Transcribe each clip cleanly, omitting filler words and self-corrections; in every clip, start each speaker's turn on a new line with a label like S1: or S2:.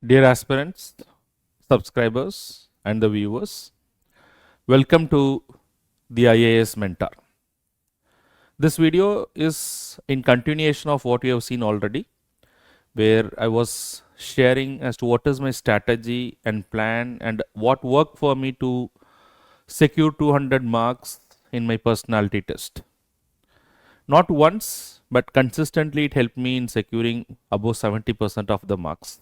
S1: Dear aspirants, subscribers, and the viewers, welcome to the IAS Mentor. This video is in continuation of what you have seen already, where I was sharing as to what is my strategy and plan and what worked for me to secure 200 marks in my personality test. Not once, but consistently it helped me in securing above 70% of the marks.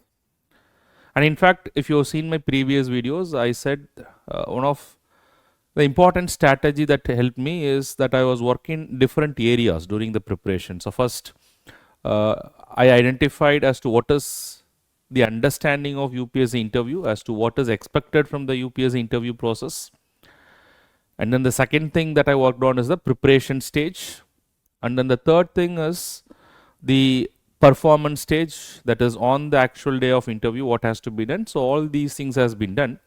S1: And in fact, if you have seen my previous videos, I said one of the important strategy that helped me is that I was working different areas during the preparation. So first, I identified as to what is the understanding of UPSC interview, as to what is expected from the UPSC interview process. And then the second thing that I worked on is the preparation stage. And then the third thing is the performance stage, that is on the actual day of interview, what has to be done. So all these things has been done.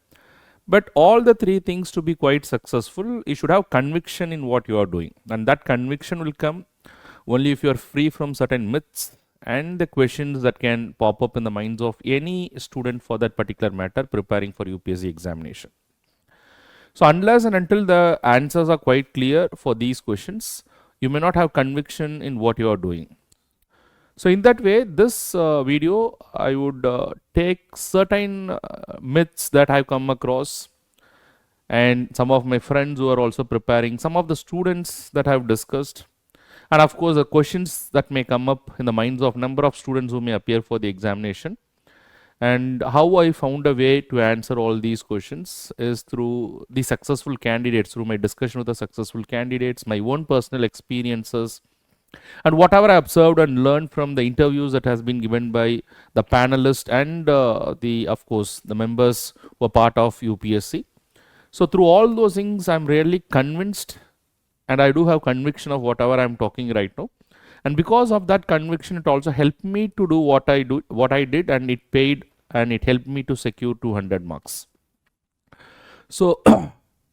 S1: But all the three things to be quite successful, you should have conviction in what you are doing. And that conviction will come only if you are free from certain myths and the questions that can pop up in the minds of any student for that particular matter preparing for UPSC examination. So unless and until the answers are quite clear for these questions, you may not have conviction in what you are doing. So in that way, this video, I would take certain myths that I've come across and some of my friends who are also preparing, some of the students that I've discussed, and of course the questions that may come up in the minds of number of students who may appear for the examination. And how I found a way to answer all these questions is through the successful candidates, through my discussion with the successful candidates, my own personal experiences, and whatever I observed and learned from the interviews that has been given by the panelists and of course the members who are part of UPSC. So through all those things, I'm really convinced, and I do have conviction of whatever I'm talking right now. And because of that conviction, it also helped me to do what I did, and it paid, and it helped me to secure 200 marks. So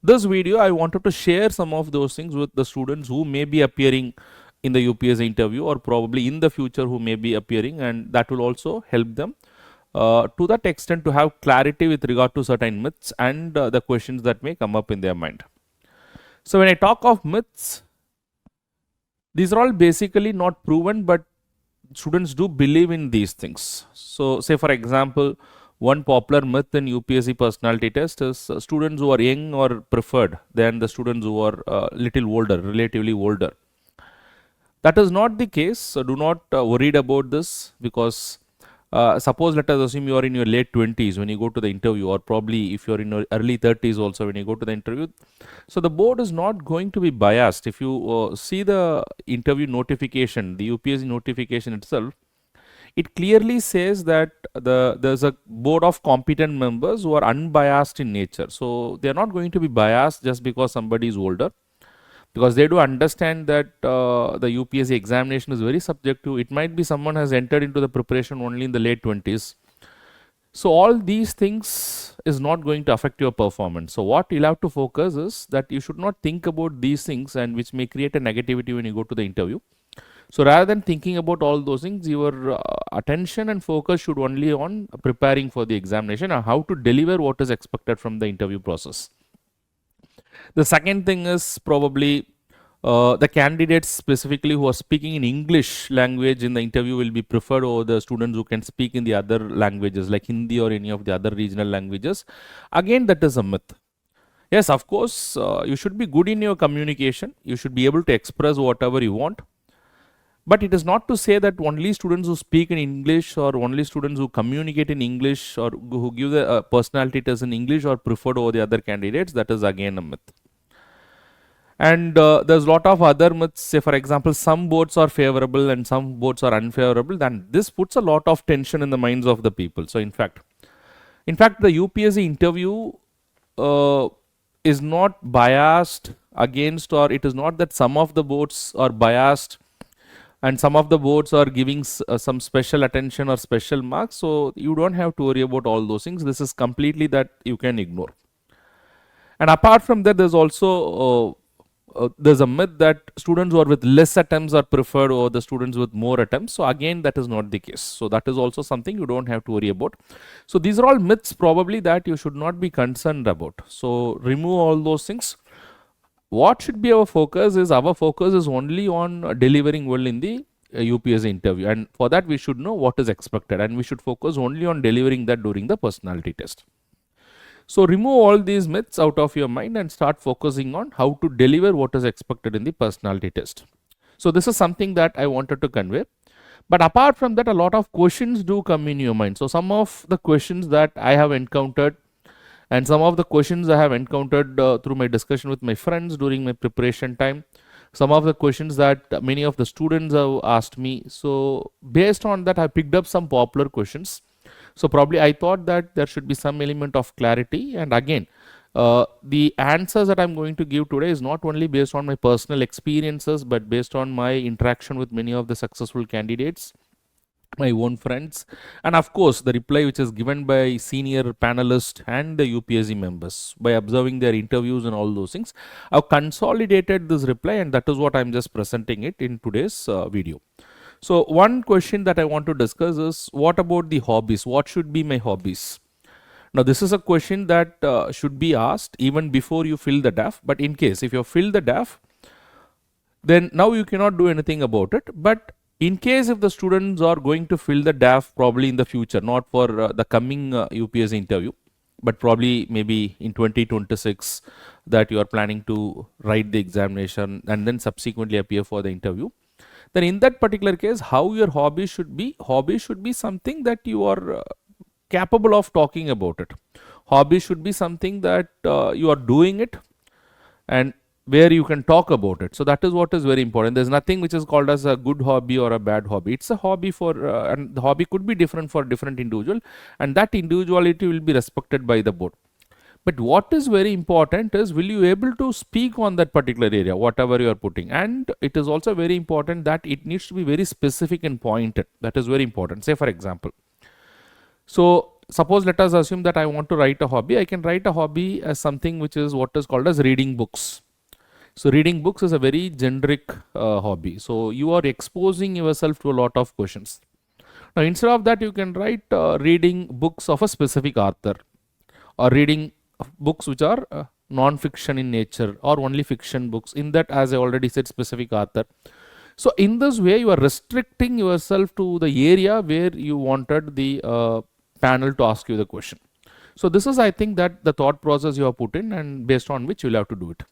S1: this video, I wanted to share some of those things with the students who may be appearing in the UPSC interview, or probably in the future who may be appearing, and that will also help them to that extent to have clarity with regard to certain myths and the questions that may come up in their mind. So when I talk of myths, these are all basically not proven, but students do believe in these things. So say for example, one popular myth in UPSC personality test is students who are young or preferred than the students who are little older, relatively older. That is not the case. So do not worried about this, because suppose let us assume you are in your late 20s when you go to the interview, or probably if you are in your early 30s also when you go to the interview. So the board is not going to be biased. If you see the interview notification, the UPSC notification itself, it clearly says that there's a board of competent members who are unbiased in nature. So they are not going to be biased just because somebody is older, because they do understand that the UPSC examination is very subjective. It might be someone has entered into the preparation only in the late 20s. So all these things is not going to affect your performance. So what you'll have to focus is that you should not think about these things, and which may create a negativity when you go to the interview. So rather than thinking about all those things, your attention and focus should only on preparing for the examination and how to deliver what is expected from the interview process. The second thing is probably the candidates specifically who are speaking in English language in the interview will be preferred over the students who can speak in the other languages like Hindi or any of the other regional languages. Again, that is a myth. Yes, of course, you should be good in your communication. You should be able to express whatever you want. But it is not to say that only students who speak in English or only students who communicate in English or who give the personality test in English are preferred over the other candidates. That is again a myth. And there's a lot of other myths. Say for example, some boards are favorable and some boards are unfavorable. Then this puts a lot of tension in the minds of the people. So in fact, the UPSC interview is not biased against, or it is not that some of the boards are biased and some of the boards are giving some special attention or special marks. So you don't have to worry about all those things. This is completely that you can ignore. And apart from that, there's also there's a myth that students who are with less attempts are preferred over the students with more attempts. So again, that is not the case. So that is also something you don't have to worry about. So these are all myths probably that you should not be concerned about. So remove all those things. What should be our focus is only on delivering well in the UPSC interview, and for that we should know what is expected, and we should focus only on delivering that during the personality test. So remove all these myths out of your mind and start focusing on how to deliver what is expected in the personality test. So this is something that I wanted to convey. But apart from that, a lot of questions do come in your mind. So some of the questions that I have encountered and some of the questions I have encountered through my discussion with my friends during my preparation time, some of the questions that many of the students have asked me. So based on that, I picked up some popular questions. So probably I thought that there should be some element of clarity. And again, the answers that I'm going to give today is not only based on my personal experiences, but based on my interaction with many of the successful candidates, my own friends, and of course the reply which is given by senior panelists and the UPSC members by observing their interviews and all those things. I've consolidated this reply, and that is what I'm just presenting it in today's video. So one question that I want to discuss is, what about the hobbies? What should be my hobbies? Now this is a question that should be asked even before you fill the DAF, but in case if you fill the DAF, then now you cannot do anything about it. But in case if the students are going to fill the DAF probably in the future, not for the coming UPSC interview, but probably maybe in 2026 that you are planning to write the examination and then subsequently appear for the interview, then in that particular case, how your hobby should be something that you are capable of talking about it. Hobby should be something that you are doing it and where you can talk about it. So that is what is very important. There's nothing which is called as a good hobby or a bad hobby. It's a hobby for and the hobby could be different for different individual, and that individuality will be respected by the board. But what is very important is, will you able to speak on that particular area, whatever you are putting. And it is also very important that it needs to be very specific and pointed. That is very important. Say for example, so suppose let us assume that I want to write a hobby. I can write a hobby as something which is what is called as reading books. So reading books is a very generic hobby. So you are exposing yourself to a lot of questions. Now instead of that, you can write reading books of a specific author, or reading books which are non-fiction in nature, or only fiction books. In that, as I already said, specific author. So in this way, you are restricting yourself to the area where you wanted the panel to ask you the question. So this is, I think, that the thought process you have put in, and based on which you will have to do it.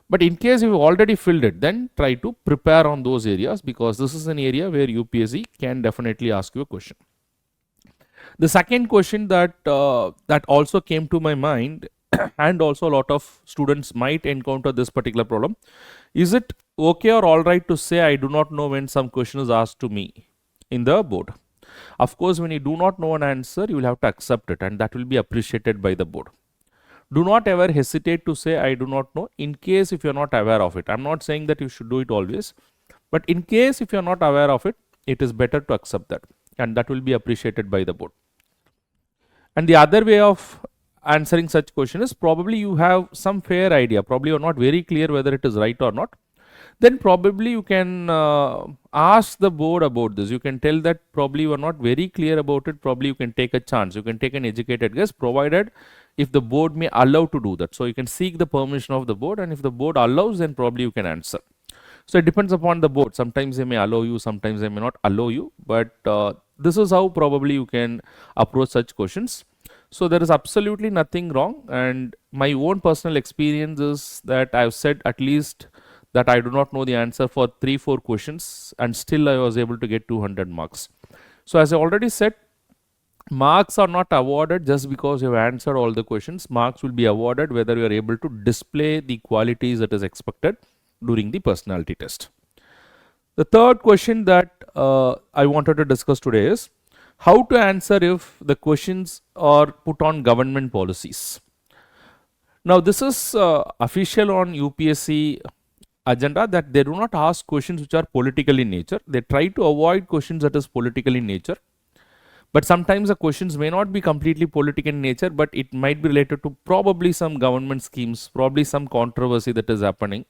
S1: But in case you've already filled it, then try to prepare on those areas, because this is an area where UPSC can definitely ask you a question. The second question that that also came to my mind and also a lot of students might encounter this particular problem. Is it okay or all right to say I do not know when some question is asked to me in the board? Of course, when you do not know an answer, you will have to accept it, and that will be appreciated by the board. Do not ever hesitate to say I do not know, in case if you are not aware of it. I'm not saying that you should do it always, but in case if you are not aware of it, it is better to accept that, and that will be appreciated by the board. And the other way of answering such question is, probably you have some fair idea, probably you are not very clear whether it is right or not. Then probably you can ask the board about this. You can tell that probably you are not very clear about it. Probably you can take a chance. You can take an educated guess, provided if the board may allow to do that. So you can seek the permission of the board, and if the board allows, then probably you can answer. So it depends upon the board. Sometimes they may allow you, sometimes they may not allow you. But this is how probably you can approach such questions. So there is absolutely nothing wrong. And my own personal experience is that I've said at least that I do not know the answer for 3-4 questions, and still I was able to get 200 marks. So as I already said, marks are not awarded just because you have answered all the questions. Marks will be awarded whether you are able to display the qualities that is expected during the personality test. The third question that I wanted to discuss today is how to answer if the questions are put on government policies. Now this is official on UPSC agenda, that they do not ask questions which are political in nature. They try to avoid questions that is political in nature. But sometimes the questions may not be completely political in nature, but it might be related to probably some government schemes, probably some controversy that is happening.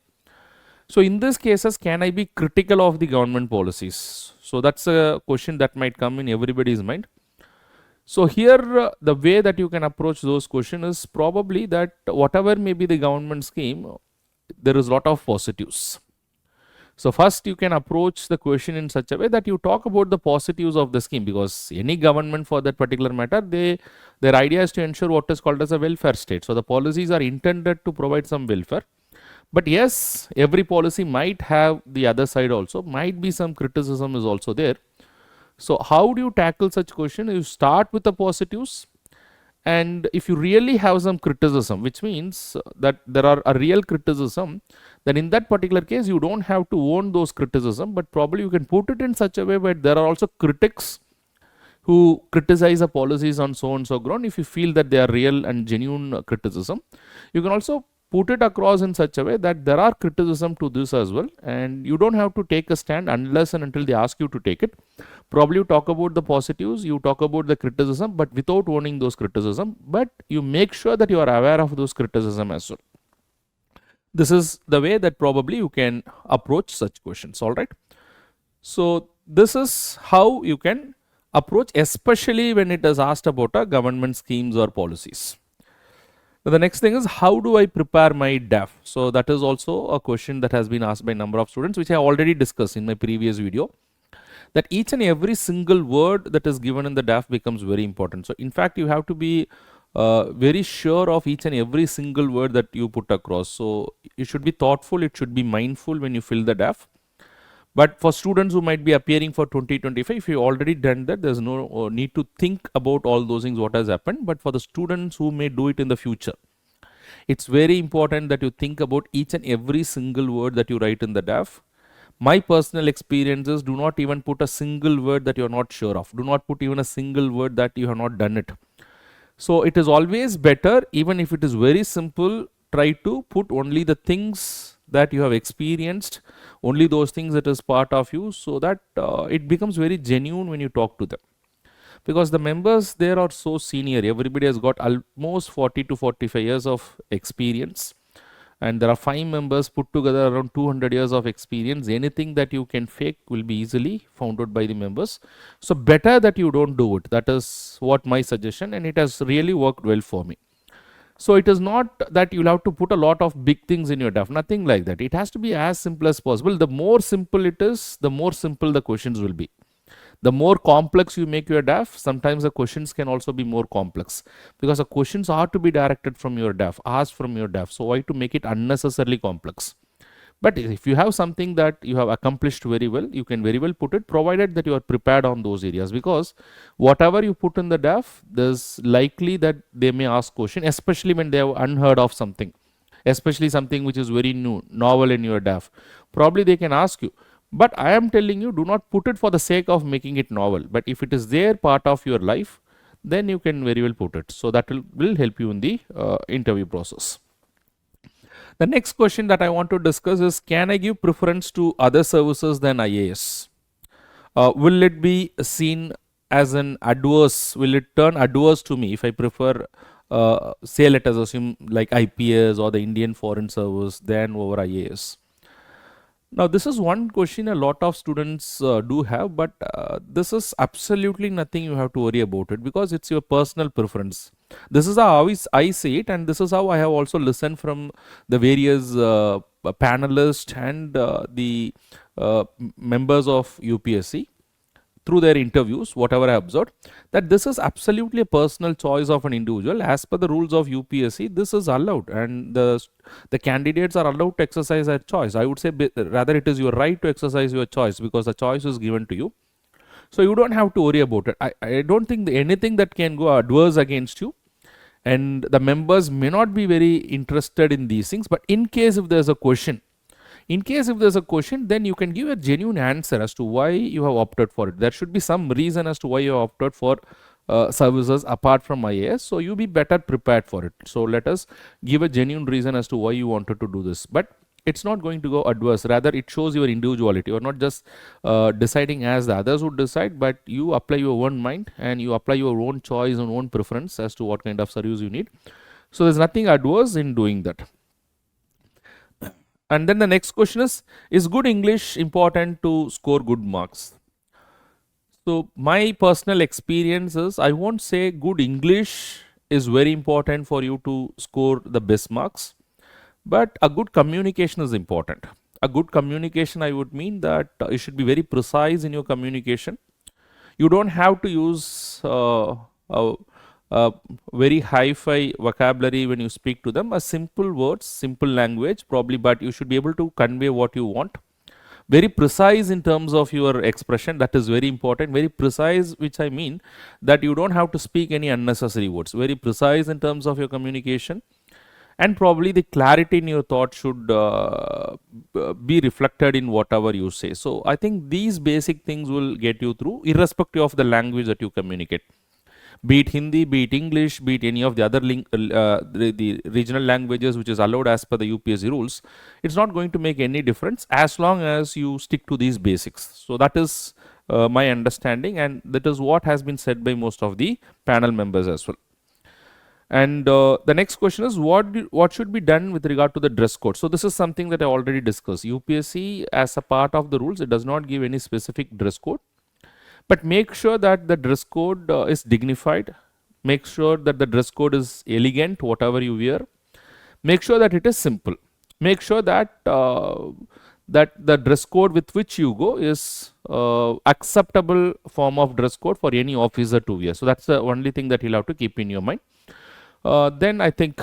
S1: So in these cases, can I be critical of the government policies? So that's a question that might come in everybody's mind. So here the way that you can approach those questions is probably that whatever may be the government scheme, there is a lot of positives. So first you can approach the question in such a way that you talk about the positives of the scheme, because any government for that particular matter, their idea is to ensure what is called as a welfare state. So the policies are intended to provide some welfare. But yes, every policy might have the other side also, might be some criticism is also there. So how do you tackle such question? You start with the positives, and if you really have some criticism, which means that there are a real criticism, then in that particular case you don't have to own those criticism, but probably you can put it in such a way where there are also critics who criticize the policies on so and so ground. If you feel that they are real and genuine criticism, you can also put it across in such a way that there are criticism to this as well, and you don't have to take a stand unless and until they ask you to take it. Probably you talk about the positives, you talk about the criticism, but without owning those criticism, but you make sure that you are aware of those criticism as well. This is the way that probably you can approach such questions. All right. So this is how you can approach, especially when it is asked about a government schemes or policies. Now, the next thing is, how do I prepare my DAF? So that is also a question that has been asked by a number of students, which I already discussed in my previous video, that each and every single word that is given in the DAF becomes very important. So in fact, you have to be very sure of each and every single word that you put across. So you should be thoughtful, it should be mindful when you fill the DAF. But for students who might be appearing for 2025, if you already done that, there's no need to think about all those things, what has happened. But for the students who may do it in the future, it's very important that you think about each and every single word that you write in the DAF. My personal experiences, do not even put a single word that you're not sure of. Do not put even a single word that you have not done it. So it is always better, even if it is very simple, try to put only the things that you have experienced, only those things that is part of you, so that it becomes very genuine when you talk to them. Because the members there are so senior, everybody has got almost 40 to 45 years of experience, and there are 5 members put together around 200 years of experience. Anything that you can fake will be easily found out by the members. So better that you don't do it. That is what my suggestion, and it has really worked well for me. So it is not that you'll have to put a lot of big things in your DAF, nothing like that. It has to be as simple as possible. The more simple it is, the more simple the questions will be. The more complex you make your DAF, sometimes the questions can also be more complex, because the questions are to be directed from your DAF, asked from your DAF. So why to make it unnecessarily complex? But if you have something that you have accomplished very well, you can very well put it, provided that you are prepared on those areas, because whatever you put in the DAF, there's likely that they may ask question, especially when they have unheard of something, especially something which is very new, novel in your DAF. Probably they can ask you. But I am telling you, do not put it for the sake of making it novel. But if it is there part of your life, then you can very well put it. So that will help you in the interview process. The next question that I want to discuss is, can I give preference to other services than IAS? Will it be seen as an adverse? Will it turn adverse to me if I prefer, say, let us assume like IPS or the Indian Foreign Service than over IAS? Now, this is one question a lot of students do have, but this is absolutely nothing you have to worry about it, because it's your personal preference. This is how I see it, and this is how I have also listened from the various panelists and the members of UPSC through their interviews, whatever I observed, that this is absolutely a personal choice of an individual. As per the rules of UPSC, this is allowed, and the candidates are allowed to exercise their choice. I would say rather it is your right to exercise your choice, because the choice is given to you. So you don't have to worry about it. I don't think anything that can go adverse against you, and the members may not be very interested in these things. But in case if there's a question, then you can give a genuine answer as to why you have opted for it. There should be some reason as to why you have opted for services apart from IAS. So you be better prepared for it. So let us give a genuine reason as to why you wanted to do this. But it's not going to go adverse. Rather, it shows your individuality. You're not just deciding as the others would decide, but you apply your own mind and you apply your own choice and own preference as to what kind of service you need. So there's nothing adverse in doing that. And then the next question is good English important to score good marks? So my personal experience is, I won't say good English is very important for you to score the best marks, but a good communication is important. A good communication, I would mean that you should be very precise in your communication. You don't have to use a very hi-fi vocabulary when you speak to them. A simple words, simple language, probably, but you should be able to convey what you want. Very precise in terms of your expression, that is very important. Very precise, which I mean that you don't have to speak any unnecessary words. Very precise in terms of your communication, and probably the clarity in your thought should be reflected in whatever you say. So I think these basic things will get you through, irrespective of the language that you communicate. Be it Hindi, be it English, be it any of the other the regional languages which is allowed as per the UPSC rules, it's not going to make any difference as long as you stick to these basics. So that is my understanding, and that is what has been said by most of the panel members as well. And the next question is, what should be done with regard to the dress code? So this is something that I already discussed. UPSC, as a part of the rules, it does not give any specific dress code, but make sure that the dress code is dignified. Make sure that the dress code is elegant, whatever you wear. Make sure that it is simple. Make sure that that the dress code with which you go is acceptable form of dress code for any officer to wear. So that's the only thing that you'll have to keep in your mind. Then I think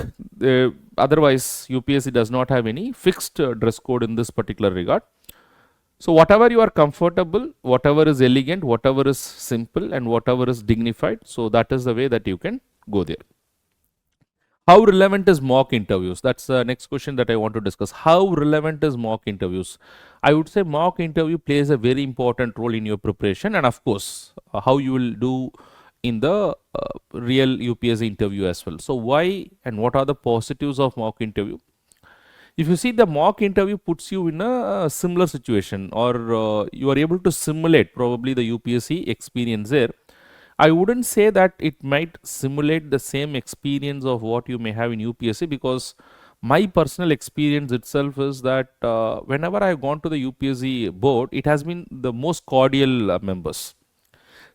S1: otherwise UPSC does not have any fixed dress code in this particular regard. So whatever you are comfortable, whatever is elegant, whatever is simple, and whatever is dignified, so that is the way that you can go there. How relevant is mock interviews? That's the next question that I want to discuss. How relevant is mock interviews? I would say mock interview plays a very important role in your preparation, and of course how you will do in the real UPSC interview as well. So why and what are the positives of mock interview? If you see, the mock interview puts you in a similar situation, or you are able to simulate probably the UPSC experience there. I wouldn't say that it might simulate the same experience of what you may have in UPSC, because my personal experience itself is that whenever I have gone to the UPSC board, it has been the most cordial members.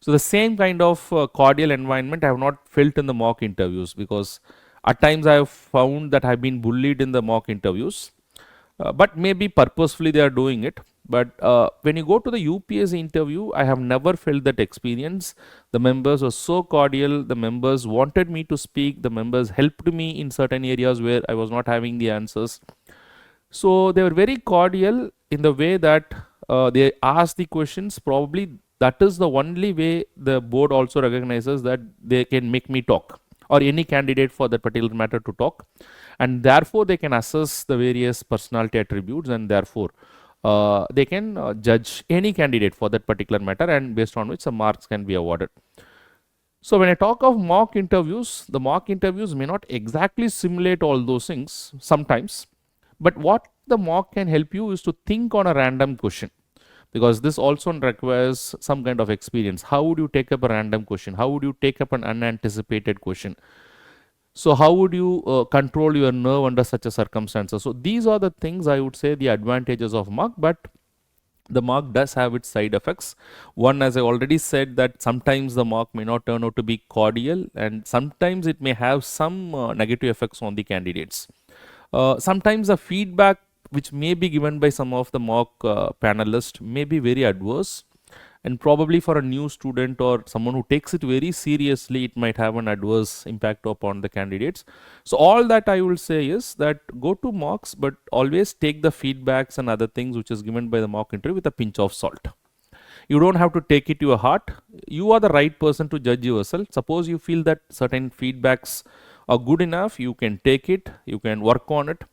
S1: So the same kind of cordial environment I have not felt in the mock interviews, because at times I have found that I have been bullied in the mock interviews, but maybe purposefully they are doing it. But when you go to the UPSC interview, I have never felt that experience. The members were so cordial. The members wanted me to speak. The members helped me in certain areas where I was not having the answers. So they were very cordial in the way that they asked the questions. Probably that is the only way the board also recognizes that they can make me talk, or any candidate for that particular matter to talk, and therefore they can assess the various personality attributes, and therefore they can judge any candidate for that particular matter, and based on which some marks can be awarded. So when I talk of mock interviews, the mock interviews may not exactly simulate all those things sometimes, but what the mock can help you is to think on a random question, because this also requires some kind of experience. How would you take up a random question? How would you take up an unanticipated question? So how would you control your nerve under such a circumstances? So these are the things I would say the advantages of mock, but the mock does have its side effects. One, as I already said, that sometimes the mock may not turn out to be cordial, and sometimes it may have some negative effects on the candidates. Sometimes the feedback which may be given by some of the mock panelists may be very adverse, and probably for a new student or someone who takes it very seriously, it might have an adverse impact upon the candidates. So all that I will say is that go to mocks, but always take the feedbacks and other things which is given by the mock interview with a pinch of salt. You don't have to take it to your heart. You are the right person to judge yourself. Suppose you feel that certain feedbacks are good enough, you can take it, you can work on it.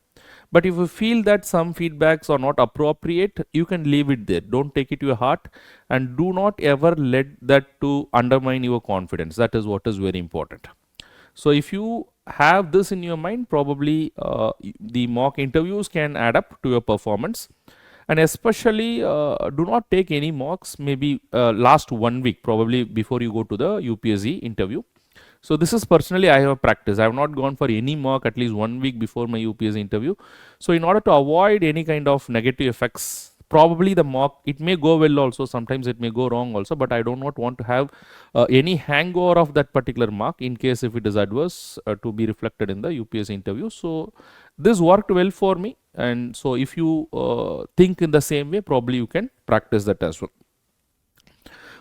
S1: But if you feel that some feedbacks are not appropriate, you can leave it there. Don't take it to your heart, and do not ever let that to undermine your confidence. That is what is very important. So if you have this in your mind, probably the mock interviews can add up to your performance. And especially do not take any mocks maybe last 1 week, probably before you go to the UPSC interview. So this is personally I have practiced. I have not gone for any mock at least 1 week before my UPSC interview. So in order to avoid any kind of negative effects, probably the mock, it may go well also, sometimes it may go wrong also, but I do not want to have any hangover of that particular mark in case if it is adverse to be reflected in the UPSC interview. So this worked well for me, and so if you think in the same way, probably you can practice that as well.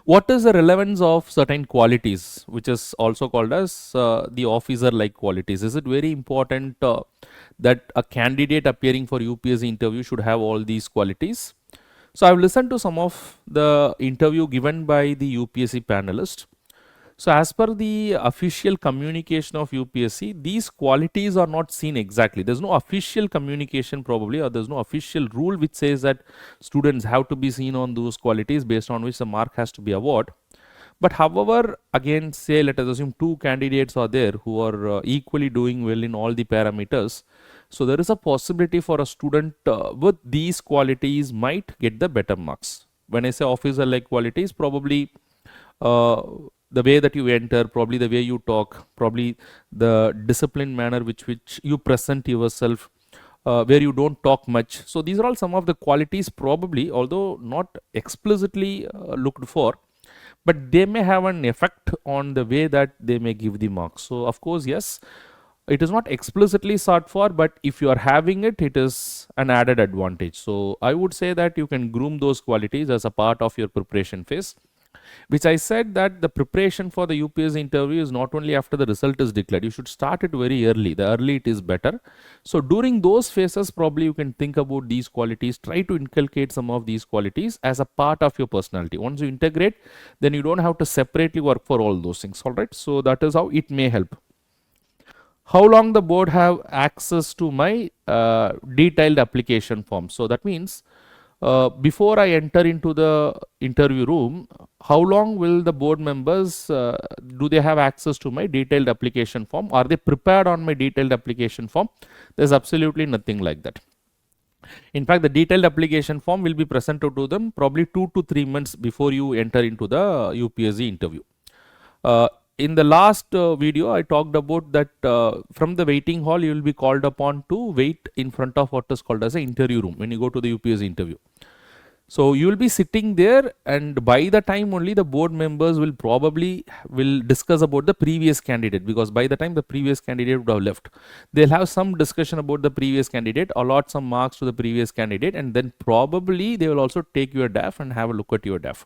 S1: What is the relevance of certain qualities, which is also called as the officer like qualities? Is it very important that a candidate appearing for UPSC interview should have all these qualities? So I've listened to some of the interview given by the UPSC panelist. So as per the official communication of UPSC, these qualities are not seen exactly. There's no official communication probably, or there's no official rule which says that students have to be seen on those qualities based on which the mark has to be awarded. But however, again, say let us assume two candidates are there who are equally doing well in all the parameters. So there is a possibility for a student with these qualities might get the better marks. When I say officer like qualities, probably uh, the way that you enter, probably the way you talk, probably the disciplined manner which you present yourself, where you don't talk much. So these are all some of the qualities probably, although not explicitly looked for, but they may have an effect on the way that they may give the marks. So of course, yes, it is not explicitly sought for, but if you are having it, it is an added advantage. So I would say that you can groom those qualities as a part of your preparation phase, which I said that the preparation for the UPSC interview is not only after the result is declared. You should start it very early. The early it is better. So during those phases, probably you can think about these qualities, try to inculcate some of these qualities as a part of your personality. Once you integrate, then you don't have to separately work for all those things. All right. So that is how it may help. How long the board have access to my detailed application form? So that means before I enter into the interview room, how long will the board members, do they have access to my detailed application form? Are they prepared on my detailed application form? There's absolutely nothing like that. In fact, the detailed application form will be presented to them probably 2 to 3 months before you enter into the UPSC interview. In the last video, I talked about that from the waiting hall, you will be called upon to wait in front of what is called as an interview room when you go to the UPSC interview. So you will be sitting there, and by the time only the board members will probably discuss about the previous candidate, because by the time the previous candidate would have left, they'll have some discussion about the previous candidate, allot some marks to the previous candidate, and then probably they will also take your DAF and have a look at your DAF.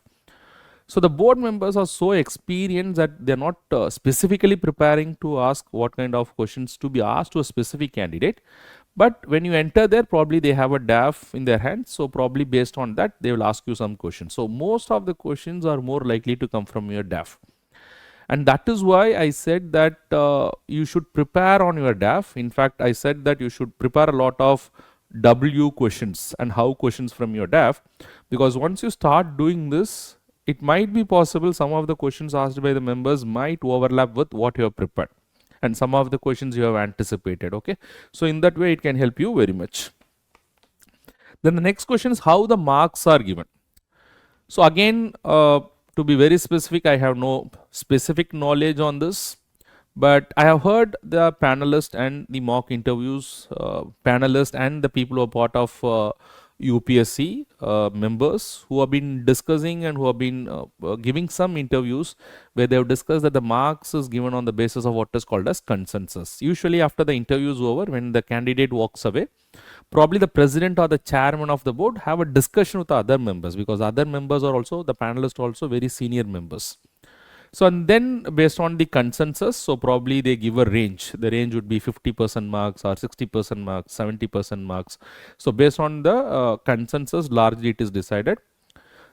S1: So the board members are so experienced that they're not specifically preparing to ask what kind of questions to be asked to a specific candidate. But when you enter there, probably they have a DAF in their hands. So probably based on that, they will ask you some questions. So most of the questions are more likely to come from your DAF. And that is why I said that you should prepare on your DAF. In fact, I said that you should prepare a lot of W questions and how questions from your DAF, because once you start doing this, it might be possible some of the questions asked by the members might overlap with what you have prepared, and some of the questions you have anticipated. Okay, so in that way it can help you very much. Then the next question is how the marks are given. So again, to be very specific, I have no specific knowledge on this, but I have heard the panelists and the mock interviews, panelists and the people who are part of UPSC members who have been discussing and who have been giving some interviews where they have discussed that the marks is given on the basis of what is called as consensus. Usually after the interview is over, when the candidate walks away, probably the president or the chairman of the board have a discussion with the other members, because other members are also, the panelists are also very senior members. So and then based on the consensus, so probably they give a range. The range would be 50% marks or 60% marks, 70% marks. So based on the consensus, largely it is decided.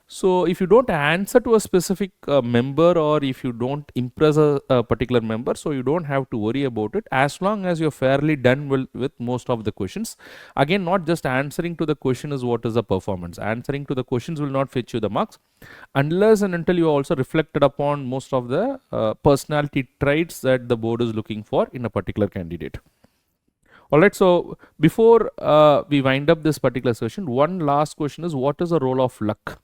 S1: So if you don't answer to a specific member, or if you don't impress a particular member, so you don't have to worry about it as long as you're fairly done with most of the questions. Again, not just answering to the question is what is the performance. Answering to the questions will not fetch you the marks unless and until you also reflected upon most of the personality traits that the board is looking for in a particular candidate. Alright, so before we wind up this particular session, one last question is, what is the role of luck?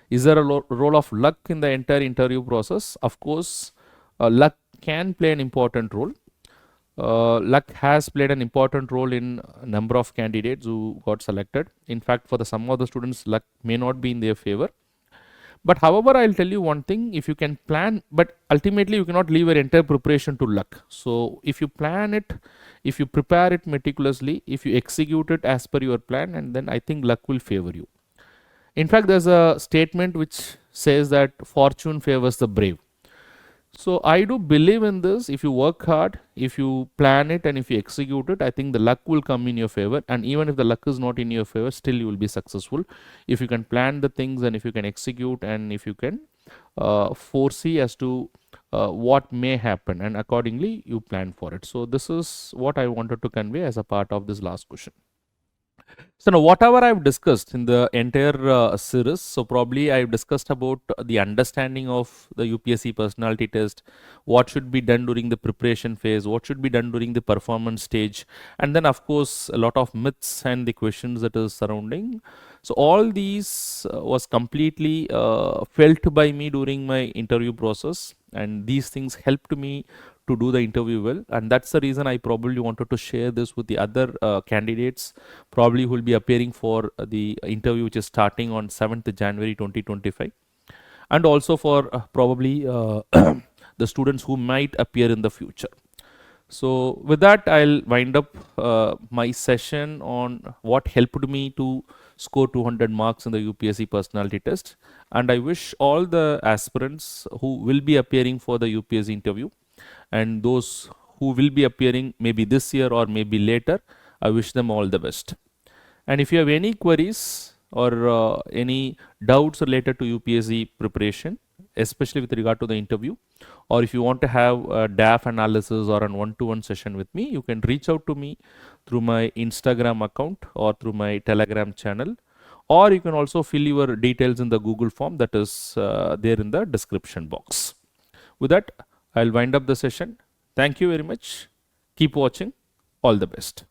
S1: Is there a role of luck in the entire interview process? Of course, luck can play an important role. Luck has played an important role in a number of candidates who got selected. In fact, for the some of the students, luck may not be in their favor. But however, I'll tell you one thing: if you can plan, but ultimately you cannot leave your entire preparation to luck. So if you plan it, if you prepare it meticulously, if you execute it as per your plan, and then I think luck will favor you. In fact, there's a statement which says that fortune favors the brave. So I do believe in this. If you work hard, if you plan it, and if you execute it, I think the luck will come in your favor. And even if the luck is not in your favor, still you will be successful if you can plan the things, and if you can execute, and if you can foresee as to what may happen, and accordingly you plan for it. So this is what I wanted to convey as a part of this last question. So now whatever I've discussed in the entire series, so probably I've discussed about the understanding of the UPSC personality test, what should be done during the preparation phase, what should be done during the performance stage, and then of course a lot of myths and the questions that is surrounding. So all these was completely felt by me during my interview process, and these things helped me to do the interview well, and that's the reason I probably wanted to share this with the other candidates probably who will be appearing for the interview which is starting on 7th January 2025, and also for probably the students who might appear in the future. So with that, I'll wind up my session on what helped me to score 200 marks in the UPSC personality test, and I wish all the aspirants who will be appearing for the UPSC interview and those who will be appearing maybe this year or maybe later, I wish them all the best. And if you have any queries or any doubts related to UPSC preparation, especially with regard to the interview, or if you want to have a DAF analysis or a one-to-one session with me, you can reach out to me through my Instagram account or through my Telegram channel, or you can also fill your details in the Google form that is there in the description box. With that, I'll wind up the session. Thank you very much. Keep watching. All the best.